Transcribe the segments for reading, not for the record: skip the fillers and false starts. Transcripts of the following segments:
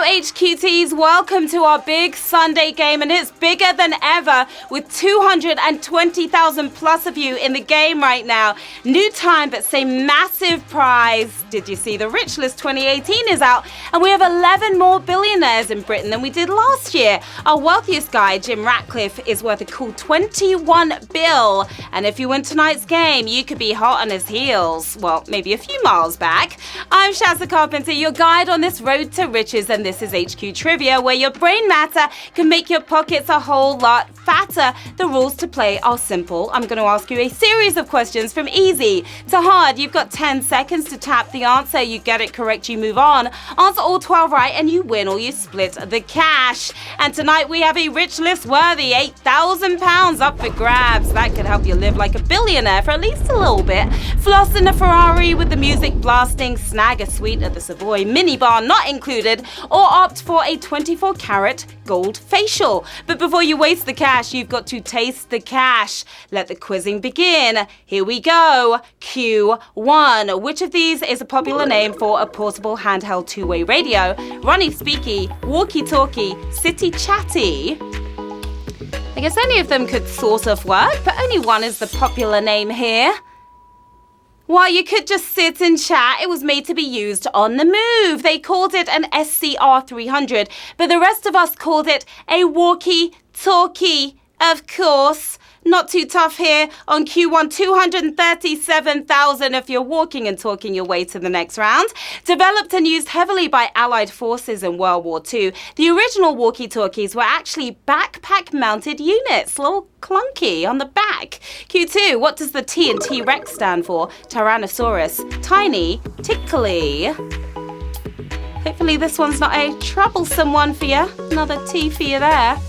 HQTs, welcome to our big Sunday game, and it's bigger than ever with 220,000 plus of you in the game right now. New time, but same massive prize. Did you see the Rich List 2018 is out, and we have 11 more billionaires in Britain than we did last year. Our wealthiest guy, Jim Ratcliffe, is worth a cool 21 bill, and if you win tonight's game, you could be hot on his heels. Well, maybe a few miles back. I'm Sharon Carpenter, your guide on this road to riches, and this is HQ Trivia, where your brain matter can make your pockets a whole lot fatter. The rules to play are simple. I'm going to ask you a series of questions from easy to hard. You've got 10 seconds to tap the answer. You get it correct, you move on. Answer all 12 right, and you win or you split the cash. And tonight we have a Rich List worthy £8,000 up for grabs. That could help you live like a billionaire for at least a little bit. Floss in a Ferrari with the music blasting, snag a suite at the Savoy minibar not included, or opt for a 24-carat gold facial. But before you waste the cash, you've got to taste the cash. Let the quizzing begin. Here we go. Q1. Which of these is a popular name for a portable handheld two-way radio? Runny Speaky, Walkie-Talkie, City Chatty. I guess any of them could sort of work, but only one is the popular name here. While you could just sit and chat, it was made to be used on the move. They called it an SCR 300, but the rest of us called it a walkie-talkie, of course. Not too tough here on Q1, 237,000 if you're walking and talking your way to the next round. Developed and used heavily by Allied forces in World War II, the original walkie-talkies were actually backpack-mounted units, a little clunky on the back. Q2, what does the T in T-Rex stand for? Tyrannosaurus. Tiny, tickly. Hopefully this one's not a troublesome one for you. Another T for you there.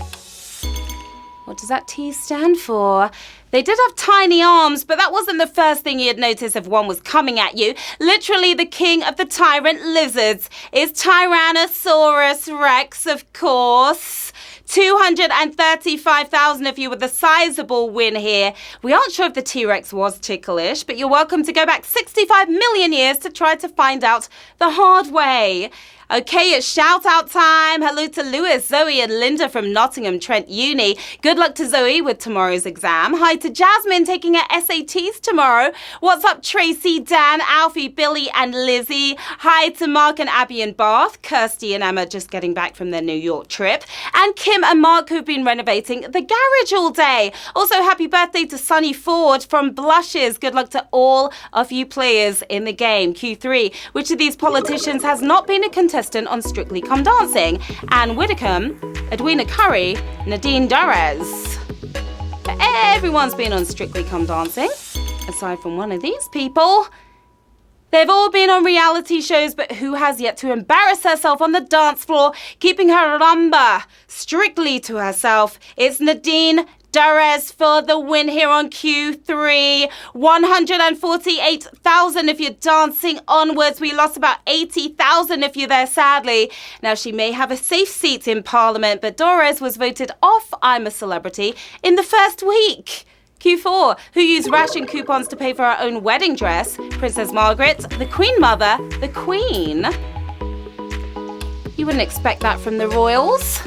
What does that T stand for? They did have tiny arms, but that wasn't the first thing you'd notice if one was coming at you. Literally, the king of the tyrant lizards is Tyrannosaurus Rex, of course. 235,000 of you with a sizable win here. We aren't sure if the T-Rex was ticklish, but you're welcome to go back 65 million years to try to find out the hard way. Okay, it's shout-out time. Hello to Lewis, Zoe, and Linda from Nottingham Trent Uni. Good luck to Zoe with tomorrow's exam. Hi to Jasmine taking her SATs tomorrow. What's up, Tracy, Dan, Alfie, Billy, and Lizzie? Hi to Mark and Abby in Bath. Kirsty and Emma just getting back from their New York trip. And Kim and Mark, who've been renovating the garage all day. Also, happy birthday to Sunny Ford from Blushes. Good luck to all of you players in the game. Q3, which of these politicians has not been a contestant on Strictly Come Dancing? Anne Widdecombe, Edwina Curry, Nadine Dorres. Everyone's been on Strictly Come Dancing, aside from one of these people. They've all been on reality shows, but who has yet to embarrass herself on the dance floor, keeping her rumba strictly to herself? It's Nadine Dorres for the win here on Q3. 148,000 if you're dancing onwards. We lost about 80,000 if you're there, sadly. Now, she may have a safe seat in Parliament, but Dorres was voted off I'm a Celebrity in the first week. Q4, who used ration coupons to pay for her own wedding dress? Princess Margaret, the Queen Mother, the Queen. You wouldn't expect that from the royals.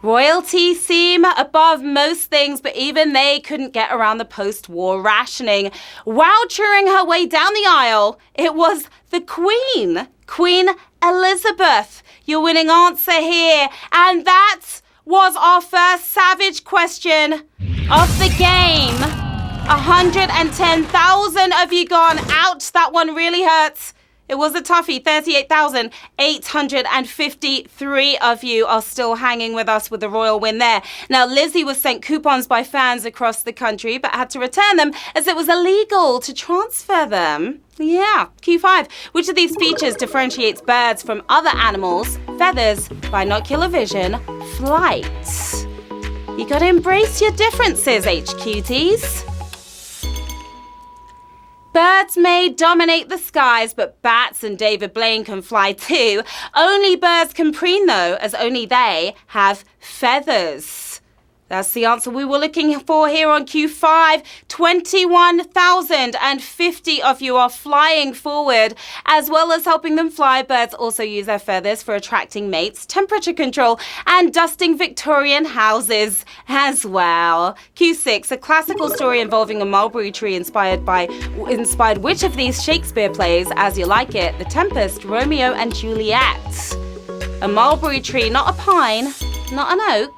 Royalty seem above most things, but even they couldn't get around the post-war rationing. Wowchering her way down the aisle, it was the Queen, Queen Elizabeth. Your winning answer here, and that was our first savage question of the game. 110,000 of you gone. Ouch, that one really hurts. It was a toughie. 38,853 of you are still hanging with us with the royal win there. Now, Lizzie was sent coupons by fans across the country, but had to return them as it was illegal to transfer them. Yeah. Q5. Which of these features differentiates birds from other animals? Feathers, binocular vision, flight. You gotta embrace your differences, HQTs. Birds may dominate the skies, but bats and David Blaine can fly too. Only birds can preen, though, as only they have feathers. That's the answer we were looking for here on Q5. 21,050 of you are flying forward. As well as helping them fly, birds also use their feathers for attracting mates, temperature control, and dusting Victorian houses as well. Q6, a classical story involving a mulberry tree inspired which of these Shakespeare plays, As You Like It, The Tempest, Romeo and Juliet? A mulberry tree, not a pine, not an oak.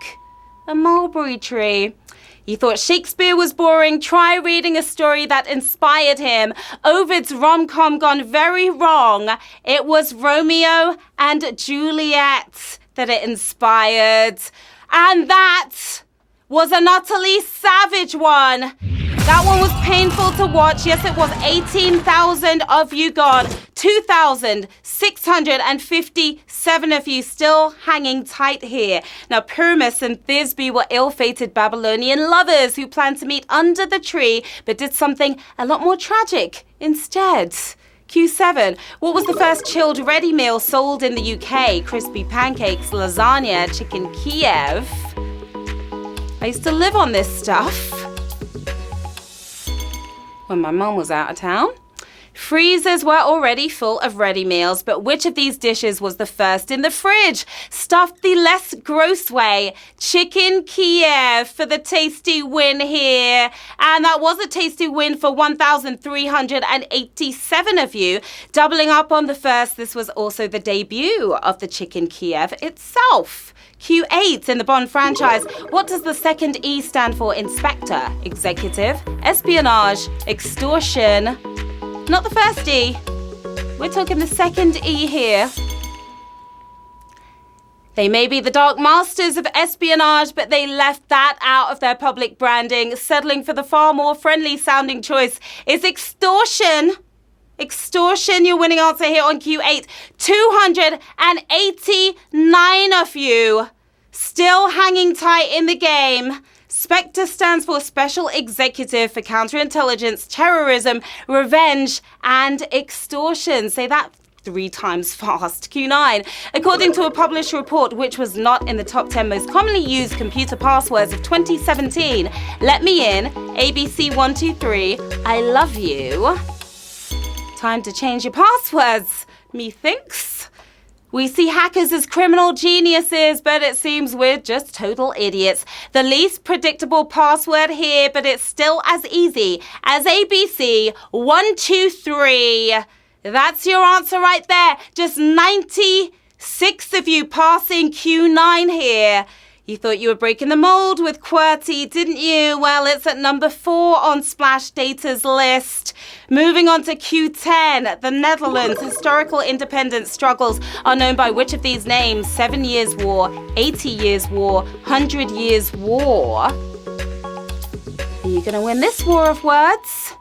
A mulberry tree. You thought Shakespeare was boring? Try reading a story that inspired him. Ovid's rom-com gone very wrong. It was Romeo and Juliet that it inspired. And that was an utterly savage one. That one was painful to watch. Yes, it was. 18,000 of you gone. 2,657 of you still hanging tight here. Now, Pyramus and Thisbe were ill-fated Babylonian lovers who planned to meet under the tree, but did something a lot more tragic instead. Q7. What was the first chilled ready meal sold in the UK? Crispy pancakes, lasagna, chicken Kiev. I used to live on this stuff when my mum was out of town. Freezers were already full of ready meals, but which of these dishes was the first in the fridge? Stuffed the less gross way. Chicken Kiev for the tasty win here. And that was a tasty win for 1,387 of you. Doubling up on the first, this was also the debut of the Chicken Kiev itself. Q8 in the Bond franchise. What does the second E stand for? Inspector, executive, espionage, extortion. Not the first E. We're talking the second E here. They may be the dark masters of espionage, but they left that out of their public branding, settling for the far more friendly sounding choice is extortion. Extortion, your winning answer here on Q8. 289 of you still hanging tight in the game. Spectre stands for Special Executive for Counterintelligence, Terrorism, Revenge, and Extortion. Say that 3 times fast. Q9. According to a published report, which was not in the top 10 most commonly used computer passwords of 2017, let me in, ABC123, I love you. Time to change your passwords, methinks. We see hackers as criminal geniuses, but it seems we're just total idiots. The least predictable password here, but it's still as easy as ABC123. That's your answer right there. Just 96 of you passing Q9 here. You thought you were breaking the mold with QWERTY, didn't you? Well, it's at number 4 on Splash Data's list. Moving on to Q10, the Netherlands' historical independence struggles are known by which of these names? 7 Years' War, 80 Years' War, 100 Years' War. Are you going to win this war of words?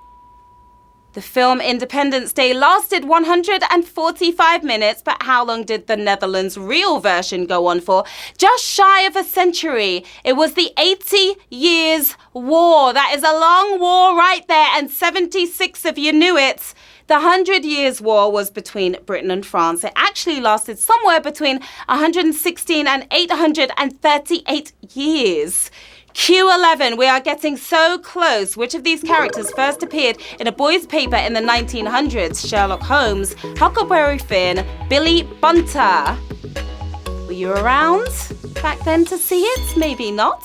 The film Independence Day lasted 145 minutes, but how long did the Netherlands' real version go on for? Just shy of a century. It was the 80 Years' War. That is a long war right there, and 76 of you knew it. The 100 Years' War was between Britain and France. It actually lasted somewhere between 116 and 838 years. Q11, we are getting so close. Which of these characters first appeared in a boys' paper in the 1900s? Sherlock Holmes, Huckleberry Finn, Billy Bunter. Were you around back then to see it? Maybe not.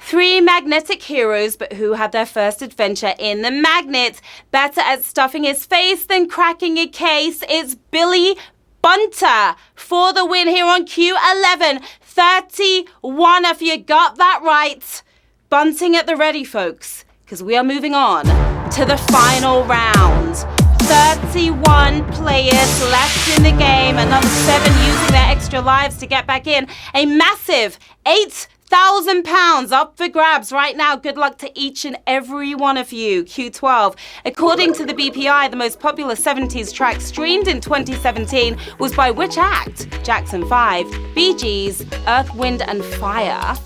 3 magnetic heroes, but who had their first adventure in the magnet? Better at stuffing his face than cracking a case. It's Billy Bunter for the win here on Q11. 31 of you got that right. Bunting at the ready, folks, because we are moving on to the final round. 31 players left in the game. Another 7 using their extra lives to get back in. A massive £8,000 up for grabs right now. Good luck to each and every one of you. Q12. According to the BPI, the most popular 70s track streamed in 2017 was by which act? Jackson 5, Bee Gees, Earth, Wind and Fire.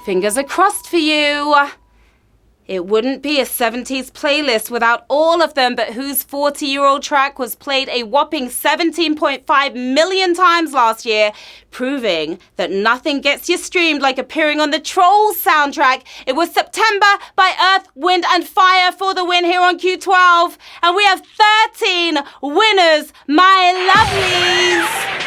Fingers are crossed for you. It wouldn't be a 70s playlist without all of them, but whose 40-year-old track was played a whopping 17.5 million times last year, proving that nothing gets you streamed like appearing on the Trolls soundtrack. It was September by Earth, Wind and Fire for the win here on Q12. And we have 13 winners, my lovelies.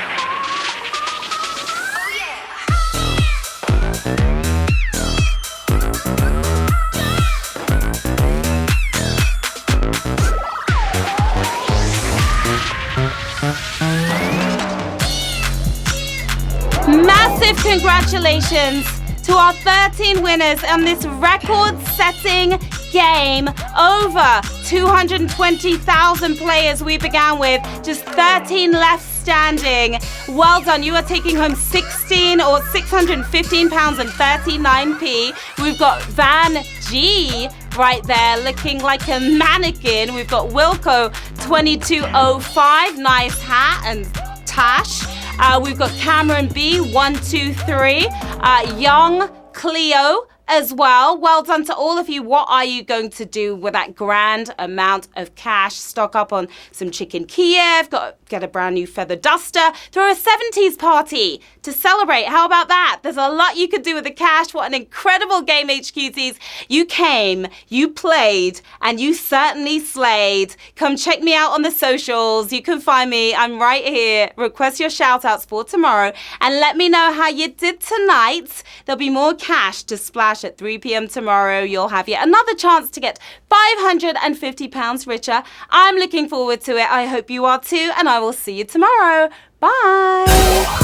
Massive congratulations to our 13 winners on this record-setting game. Over 220,000 players we began with, just 13 left standing. Well done. You are taking home 16 or £615 and 39p. We've got Van G right there looking like a mannequin. We've got Wilco 2205, nice hat and tash. We've got Cameron B, 123, Young Cleo as well. Well done to all of you. What are you going to do with that grand amount of cash? Stock up on some chicken Kiev, get a brand new feather duster, throw a 70s party to celebrate. How about that? There's a lot you could do with the cash. What an incredible game, HQTs. You came, you played, and you certainly slayed. Come check me out on the socials. You can find me. I'm right here. Request your shout outs for tomorrow and let me know how you did tonight. There'll be more cash to splash at 3 p.m. tomorrow. You'll have yet another chance to get £550 richer. I'm looking forward to it. I hope you are too, and I will see you tomorrow. Bye.